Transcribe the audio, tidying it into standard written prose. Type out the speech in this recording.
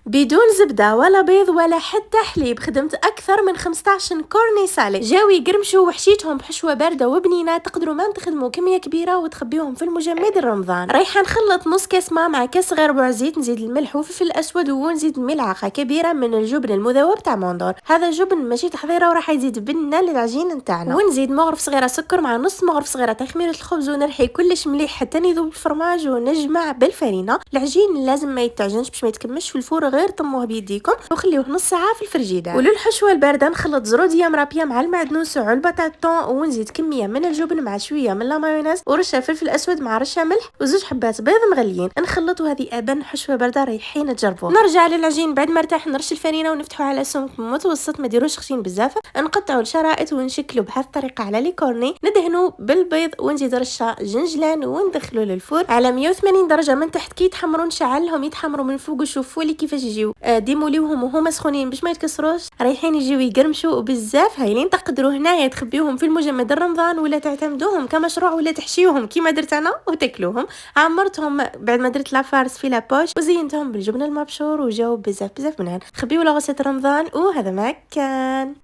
بدون زبدة ولا بيض ولا حتى حليب. خدمت أكثر من 15 كورني سالي، جاو يقرمشوا وحشيتهم بحشوة باردة وبنينة. تقدروا ما تخدموا كمية كبيرة وتخبيوهم في المجمد رمضان. رايحة نخلط نص كاس ماء مع كاس صغير بوع زيت، نزيد الملح وفلفل أسود ونزيد ملعقة كبيرة من الجبن المذوب تاع موندور. هذا الجبن ماشي تحضيره وراح يزيد بنة للعجين نتاعنا. ونزيد مغرف صغيرة سكر مع نص مغرف صغيرة تخميرة الخبز، ونرحي كلش مليح حتى يذوب الفرماج، ونجمع بالفرينة. العجين لازم ما يتعجنش باش ما يتكمش في الفور، غير طموه بيديكم وخليوه نص ساعه في الفريجيدار. وللحشوه البارده نخلط زروديه مرابيه مع المعدنوس وعلبه تاع الطون، ونزيد كميه من الجبن مع شويه من لا مايونيز ورشه فلفل اسود مع رشه ملح وزوج حبات بيض مغليين. نخلطوا هذه ابن حشوه بارده رايحين تجربوه. نرجع للعجين بعد ما ارتاح، نرش الفرينه ونفتحوا على سمك متوسط، ما ديروش خشين بزاف. نقطعوا الشرائط ونشكلوا بهذه الطريقه على لي كورني. ندهنوا بالبيض ونزيد رشه جنجلان وندخلوا للفور على 180 درجه من تحت. كي يتحمروا نشعلهم يتحمروا من فوق وشوفوا لي كيفاش يجيو. ديموليوهم وهما سخونين باش ما يتكسروش، رايحين يجيو يقرمشوا بزاف هايلين. تقدروا هنايا تخبيوهم في المجمد الرمضان ولا تعتمدوهم كمشروع ولا تحشيوهم كيما درت انا وتاكلوهم. عمرتهم بعد ما درت لافارس في لابوش وزينتهم بالجبن المبشور وجاو بزاف بزاف منهم. خبيوا لغسة رمضان وهذا ما كان.